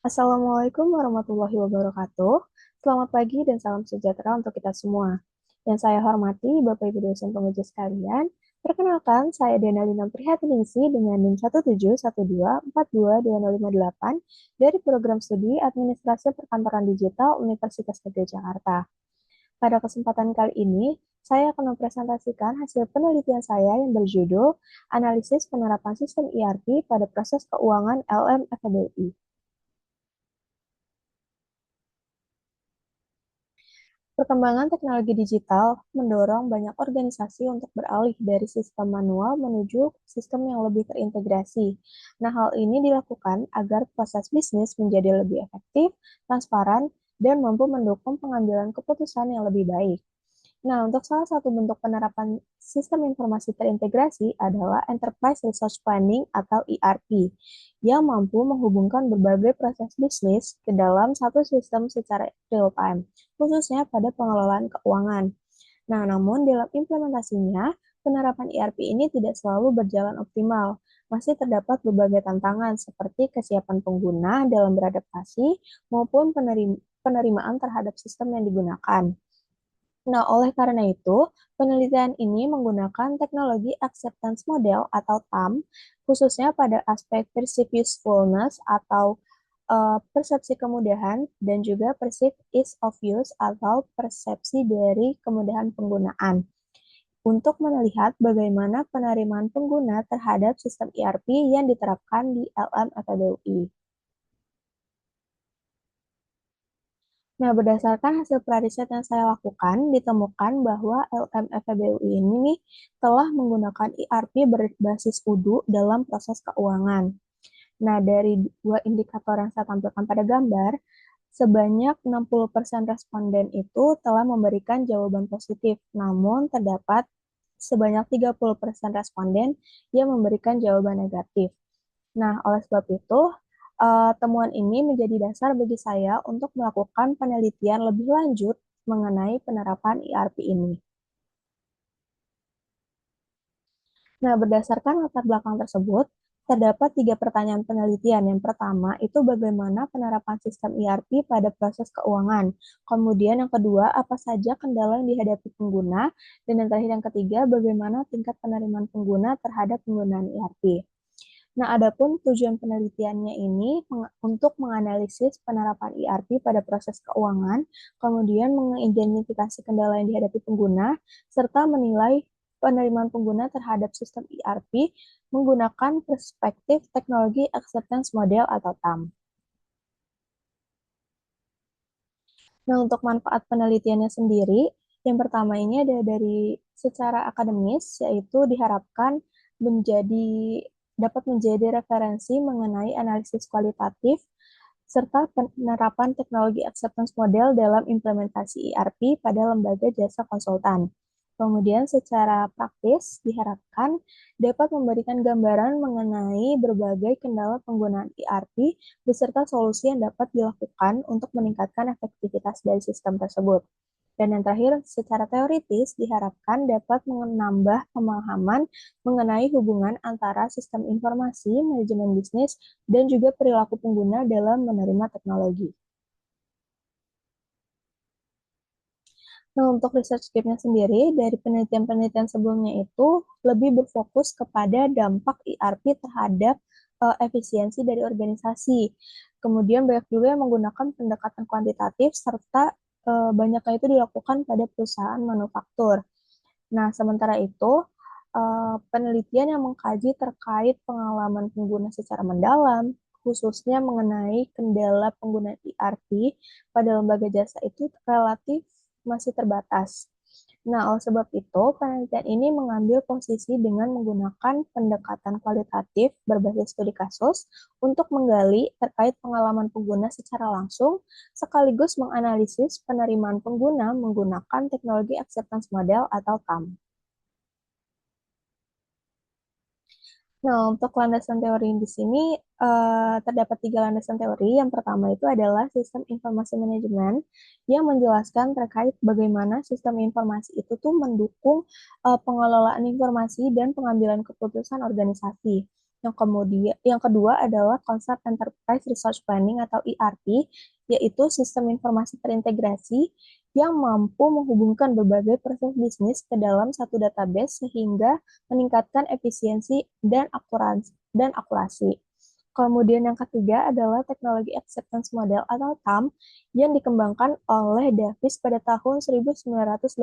Assalamualaikum warahmatullahi wabarakatuh. Selamat pagi dan salam sejahtera untuk kita semua. Yang saya hormati Bapak Ibu dosen penguji sekalian, perkenalkan saya Dena Lina Prihatiningsi dengan NIM 17124222058 dari program studi Administrasi Perkantoran Digital Universitas Negeri Jakarta. Pada kesempatan kali ini, saya akan mempresentasikan hasil penelitian saya yang berjudul Analisis Penerapan Sistem ERP pada Proses Keuangan LM FEBUI. Perkembangan teknologi digital mendorong banyak organisasi untuk beralih dari sistem manual menuju sistem yang lebih terintegrasi. Nah, hal ini dilakukan agar proses bisnis menjadi lebih efektif, transparan, dan mampu mendukung pengambilan keputusan yang lebih baik. Nah, untuk salah satu bentuk penerapan sistem informasi terintegrasi adalah Enterprise Resource Planning atau ERP, yang mampu menghubungkan berbagai proses bisnis ke dalam satu sistem secara real-time, khususnya pada pengelolaan keuangan. Nah, namun dalam implementasinya, penerapan ERP ini tidak selalu berjalan optimal. Masih terdapat berbagai tantangan seperti kesiapan pengguna dalam beradaptasi maupun penerimaan terhadap sistem yang digunakan. Nah, oleh karena itu, penelitian ini menggunakan teknologi acceptance model atau TAM, khususnya pada aspek perceived usefulness atau persepsi kemudahan dan juga perceived ease of use atau persepsi dari kemudahan penggunaan untuk melihat bagaimana penerimaan pengguna terhadap sistem ERP yang diterapkan di LM FEBUI. Nah, berdasarkan hasil periset yang saya lakukan, ditemukan bahwa LMFEBUI ini nih telah menggunakan ERP berbasis UDU dalam proses keuangan. Nah, dari dua indikator yang saya tampilkan pada gambar, sebanyak 60% responden itu telah memberikan jawaban positif, namun terdapat sebanyak 30% responden yang memberikan jawaban negatif. Nah, oleh sebab itu, temuan ini menjadi dasar bagi saya untuk melakukan penelitian lebih lanjut mengenai penerapan ERP ini. Nah, berdasarkan latar belakang tersebut, terdapat tiga pertanyaan penelitian. Yang pertama, itu bagaimana penerapan sistem ERP pada proses keuangan. Kemudian yang kedua, apa saja kendala yang dihadapi pengguna. Dan yang terakhir, yang ketiga, bagaimana tingkat penerimaan pengguna terhadap penggunaan ERP. Nah, adapun tujuan penelitiannya ini untuk menganalisis penerapan ERP pada proses keuangan, kemudian mengidentifikasi kendala yang dihadapi pengguna, serta menilai penerimaan pengguna terhadap sistem ERP menggunakan perspektif teknologi acceptance model atau TAM. Nah, untuk manfaat penelitiannya sendiri, yang pertama ini ada dari secara akademis, yaitu diharapkan menjadi dapat menjadi referensi mengenai analisis kualitatif serta penerapan teknologi acceptance model dalam implementasi ERP pada lembaga jasa konsultan. Kemudian secara praktis diharapkan dapat memberikan gambaran mengenai berbagai kendala penggunaan ERP beserta solusi yang dapat dilakukan untuk meningkatkan efektivitas dari sistem tersebut. Dan yang terakhir, secara teoritis diharapkan dapat menambah pemahaman mengenai hubungan antara sistem informasi, manajemen bisnis, dan juga perilaku pengguna dalam menerima teknologi. Nah, untuk research paper-nya sendiri, dari penelitian-penelitian sebelumnya itu lebih berfokus kepada dampak ERP terhadap efisiensi dari organisasi. Kemudian banyak juga yang menggunakan pendekatan kuantitatif serta banyaknya itu dilakukan pada perusahaan manufaktur. Nah, sementara itu, penelitian yang mengkaji terkait pengalaman pengguna secara mendalam, khususnya mengenai kendala penggunaan ERP pada lembaga jasa itu relatif masih terbatas. Nah, oleh sebab itu, penelitian ini mengambil posisi dengan menggunakan pendekatan kualitatif berbasis studi kasus untuk menggali terkait pengalaman pengguna secara langsung, sekaligus menganalisis penerimaan pengguna menggunakan teknologi acceptance model atau TAM. Nah, untuk landasan teori di sini terdapat tiga landasan teori. Yang pertama itu adalah sistem informasi manajemen yang menjelaskan terkait bagaimana sistem informasi itu tuh mendukung pengelolaan informasi dan pengambilan keputusan organisasi. Yang kedua adalah konsep Enterprise Resource Planning atau ERP, yaitu sistem informasi terintegrasi yang mampu menghubungkan berbagai proses bisnis ke dalam satu database sehingga meningkatkan efisiensi dan akurasi. Kemudian yang ketiga adalah teknologi acceptance model atau TAM yang dikembangkan oleh Davis pada tahun 1989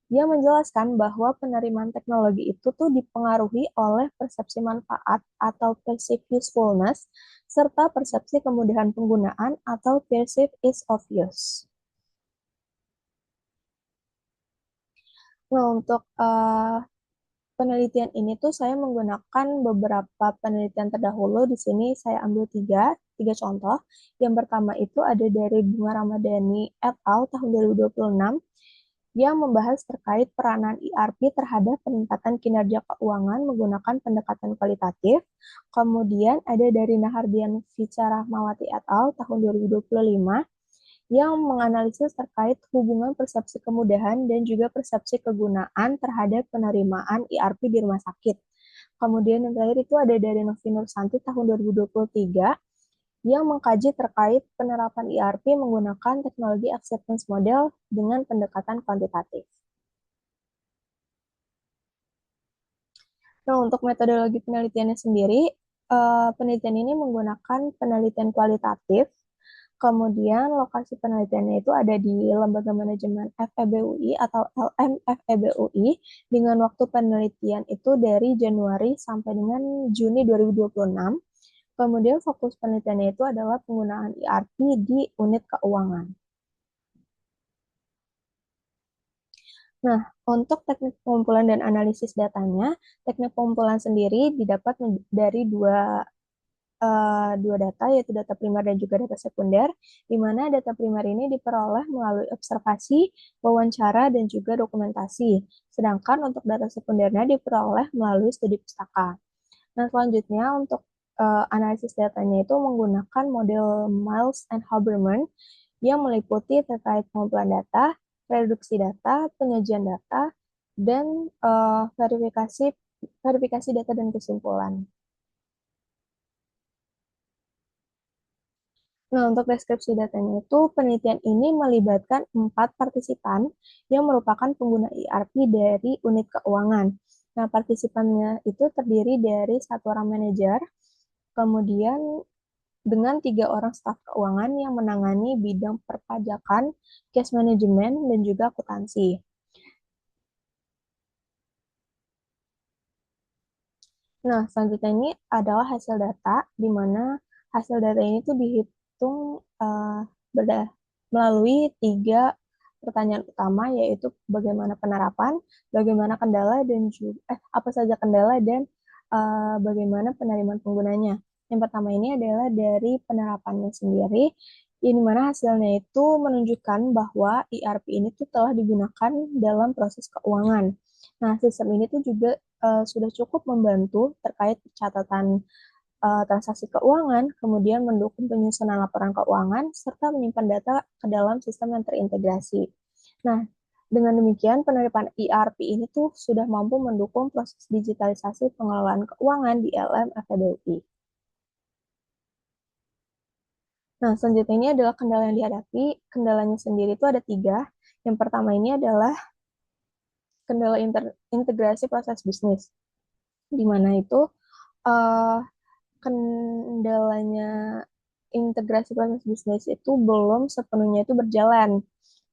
yang menjelaskan bahwa penerimaan teknologi itu tuh dipengaruhi oleh persepsi manfaat atau perceived usefulness serta persepsi kemudahan penggunaan atau perceived ease of use. Nah, untuk penelitian ini tuh saya menggunakan beberapa penelitian terdahulu. Di sini saya ambil tiga contoh. Yang pertama itu ada dari Bunga Ramadhani et al. Tahun 2026 yang membahas terkait peranan ERP terhadap peningkatan kinerja keuangan menggunakan pendekatan kualitatif. Kemudian ada dari Nahardian Vica Rahmawati et al. Tahun 2025 yang menganalisis terkait hubungan persepsi kemudahan dan juga persepsi kegunaan terhadap penerimaan ERP di rumah sakit. Kemudian yang terakhir itu ada dari Novi Nursanti tahun 2023 yang mengkaji terkait penerapan ERP menggunakan teknologi acceptance model dengan pendekatan kuantitatif. Nah, untuk metodologi penelitiannya sendiri, penelitian ini menggunakan penelitian kualitatif. Kemudian lokasi penelitiannya itu ada di Lembaga Manajemen FEB UI atau LMFEB UI dengan waktu penelitian itu dari Januari sampai dengan Juni 2026. Kemudian fokus penelitiannya itu adalah penggunaan ERP di unit keuangan. Nah, untuk teknik pengumpulan dan analisis datanya, teknik pengumpulan sendiri didapat dari dua data, yaitu data primer dan juga data sekunder, di mana data primer ini diperoleh melalui observasi, wawancara, dan juga dokumentasi. Sedangkan untuk data sekundernya diperoleh melalui studi pustaka. Nah, selanjutnya untuk analisis datanya itu menggunakan model Miles and Haberman yang meliputi terkait pengumpulan data, reduksi data, penyajian data, dan verifikasi data dan kesimpulan. Nah, untuk deskripsi datanya itu, penelitian ini melibatkan 4 partisipan yang merupakan pengguna ERP dari unit keuangan. Nah, partisipannya itu terdiri dari satu orang manajer, kemudian dengan 3 orang staf keuangan yang menangani bidang perpajakan, cash management, dan juga akuntansi. Nah, selanjutnya ini adalah hasil data, di mana hasil data ini tuh dihitung melalui 3 pertanyaan utama, yaitu bagaimana penerapan, bagaimana kendala, dan juga apa saja kendala, dan bagaimana penerimaan penggunanya. Yang pertama ini adalah dari penerapannya sendiri, di mana hasilnya itu menunjukkan bahwa ERP ini tuh telah digunakan dalam proses keuangan. Nah, sistem ini tuh juga sudah cukup membantu terkait catatan transaksi keuangan, kemudian mendukung penyusunan laporan keuangan, serta menyimpan data ke dalam sistem yang terintegrasi. Nah, dengan demikian, penerapan ERP ini tuh sudah mampu mendukung proses digitalisasi pengelolaan keuangan di LM FEB UI. Nah, selanjutnya ini adalah kendala yang dihadapi. Kendalanya sendiri itu ada 3. Yang pertama ini adalah kendala integrasi proses bisnis, di mana itu uh, kendalanya integrasi proses bisnis itu belum sepenuhnya itu berjalan.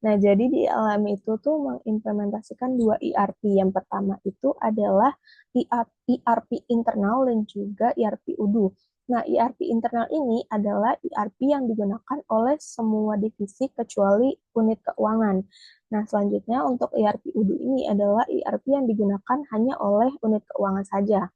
Nah, jadi di LM itu tuh mengimplementasikan 2 ERP. Yang pertama itu adalah ERP internal dan juga ERP UDU. Nah, ERP internal ini adalah ERP yang digunakan oleh semua divisi kecuali unit keuangan. Nah, selanjutnya untuk ERP UDU ini adalah ERP yang digunakan hanya oleh unit keuangan saja.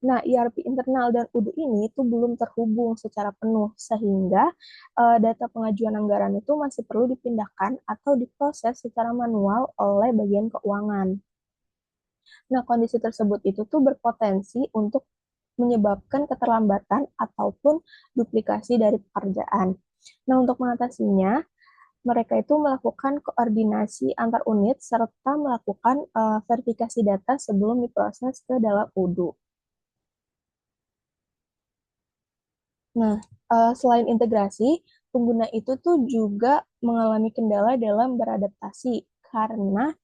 Nah, ERP internal dan UDU ini itu belum terhubung secara penuh, sehingga data pengajuan anggaran itu masih perlu dipindahkan atau diproses secara manual oleh bagian keuangan. Nah, kondisi tersebut itu tuh berpotensi untuk menyebabkan keterlambatan ataupun duplikasi dari pekerjaan. Nah, untuk mengatasinya, mereka itu melakukan koordinasi antar unit serta melakukan verifikasi data sebelum diproses ke dalam UDU. Nah, selain integrasi, pengguna itu tuh juga mengalami kendala dalam beradaptasi karena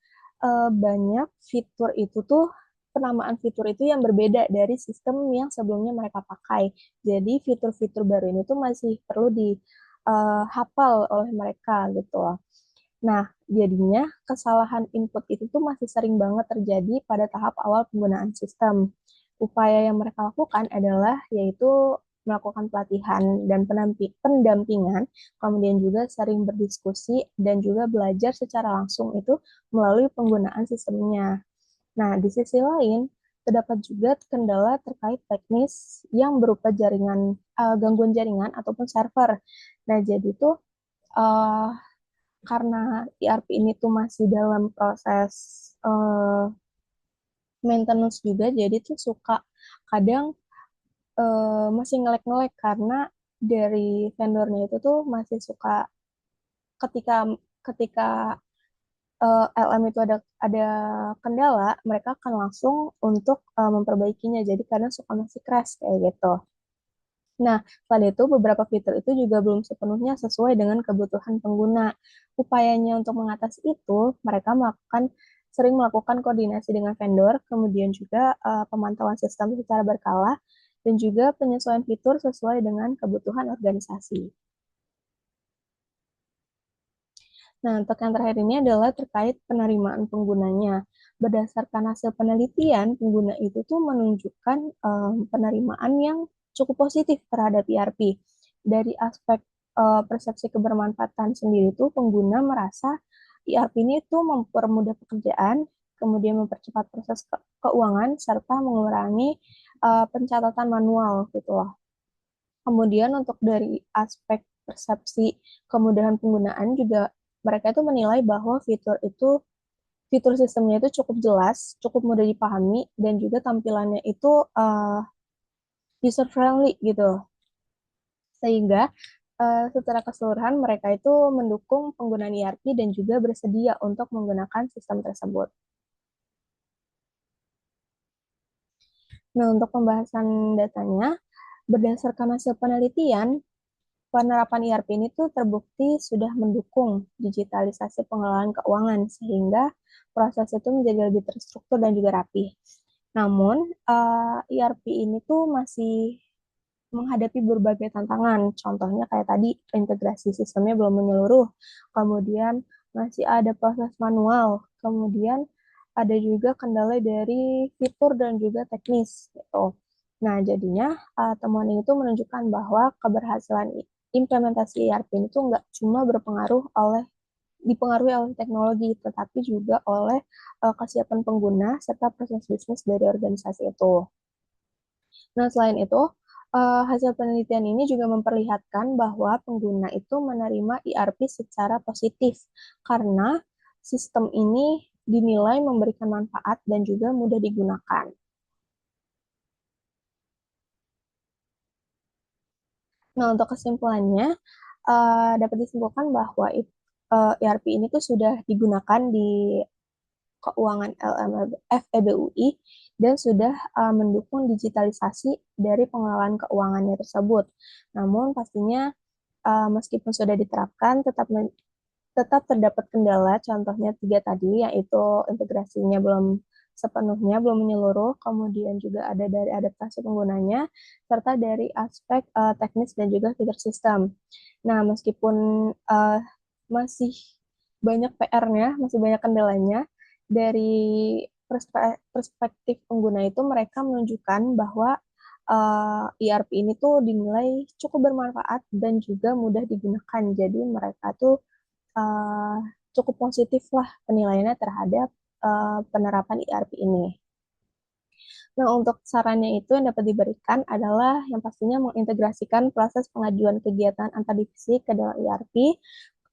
banyak fitur itu tuh penamaan fitur itu yang berbeda dari sistem yang sebelumnya mereka pakai. Jadi fitur-fitur baru ini tuh masih perlu dihafal oleh mereka gitu loh. Nah, jadinya kesalahan input itu tuh masih sering banget terjadi pada tahap awal penggunaan sistem. Upaya yang mereka lakukan adalah yaitu melakukan pelatihan dan pendampingan, kemudian juga sering berdiskusi dan juga belajar secara langsung itu melalui penggunaan sistemnya. Nah, di sisi lain, terdapat juga kendala terkait teknis yang berupa gangguan jaringan ataupun server. Nah, jadi tuh eh, karena ERP ini tuh masih dalam proses eh, maintenance juga, jadi tuh suka kadang masih ngelek-ngelek karena dari vendornya itu tuh masih suka ketika ketika LM itu ada kendala, mereka akan langsung untuk memperbaikinya. Jadi kadang suka masih crash kayak gitu. Nah, selain itu beberapa fitur itu juga belum sepenuhnya sesuai dengan kebutuhan pengguna. Upayanya untuk mengatasi itu, mereka sering melakukan koordinasi dengan vendor, kemudian juga pemantauan sistem secara berkala, dan juga penyesuaian fitur sesuai dengan kebutuhan organisasi. Nah, untuk yang terakhir ini adalah terkait penerimaan penggunanya. Berdasarkan hasil penelitian, pengguna itu tuh menunjukkan penerimaan yang cukup positif terhadap ERP. Dari aspek persepsi kebermanfaatan sendiri tuh pengguna merasa ERP ini tuh mempermudah pekerjaan, kemudian mempercepat proses keuangan serta mengurangi pencatatan manual gitu loh. Kemudian untuk dari aspek persepsi kemudahan penggunaan juga mereka itu menilai bahwa fitur sistemnya itu cukup jelas, cukup mudah dipahami dan juga tampilannya itu user friendly gitu. Sehingga secara keseluruhan mereka itu mendukung penggunaan ERP dan juga bersedia untuk menggunakan sistem tersebut. Nah, untuk pembahasan datanya, berdasarkan hasil penelitian, penerapan ERP ini tuh terbukti sudah mendukung digitalisasi pengelolaan keuangan sehingga proses itu menjadi lebih terstruktur dan juga rapi. Namun, ERP ini tuh masih menghadapi berbagai tantangan. Contohnya kayak tadi, integrasi sistemnya belum menyeluruh, kemudian masih ada proses manual, kemudian ada juga kendala dari fitur dan juga teknis gitu. Nah, jadinya temuan ini tuh menunjukkan bahwa keberhasilan implementasi ERP ini tuh nggak cuma dipengaruhi oleh teknologi, tetapi juga oleh kesiapan pengguna serta proses bisnis dari organisasi itu. Nah, selain itu, hasil penelitian ini juga memperlihatkan bahwa pengguna itu menerima ERP secara positif karena sistem ini dinilai memberikan manfaat dan juga mudah digunakan. Nah, untuk kesimpulannya, dapat disimpulkan bahwa ERP ini tuh sudah digunakan di keuangan FEBUI dan sudah mendukung digitalisasi dari pengelolaan keuangannya tersebut. Namun pastinya meskipun sudah diterapkan tetap terdapat kendala, contohnya tiga tadi, yaitu integrasinya belum menyeluruh, kemudian juga ada dari adaptasi penggunanya, serta dari aspek teknis dan juga fitur sistem. Nah, meskipun uh, masih banyak PR-nya, masih banyak kendalanya, dari perspektif pengguna itu mereka menunjukkan bahwa ERP ini tuh dinilai cukup bermanfaat dan juga mudah digunakan. Jadi mereka tuh uh, cukup positif lah penilaiannya terhadap penerapan ERP ini. Nah, untuk sarannya itu yang dapat diberikan adalah yang pastinya mengintegrasikan proses pengajuan kegiatan antar divisi ke dalam ERP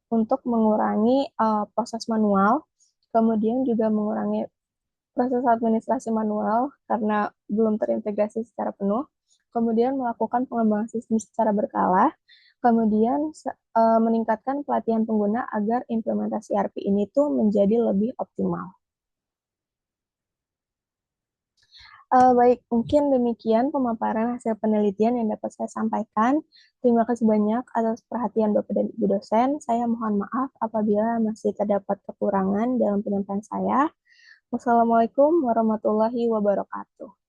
untuk mengurangi proses manual, kemudian juga mengurangi proses administrasi manual karena belum terintegrasi secara penuh, kemudian melakukan pengembangan sistem secara berkala, kemudian meningkatkan pelatihan pengguna agar implementasi ERP ini tuh menjadi lebih optimal. Baik, mungkin demikian pemaparan hasil penelitian yang dapat saya sampaikan. Terima kasih banyak atas perhatian Bapak dan Ibu dosen. Saya mohon maaf apabila masih terdapat kekurangan dalam penyampaian saya. Wassalamualaikum warahmatullahi wabarakatuh.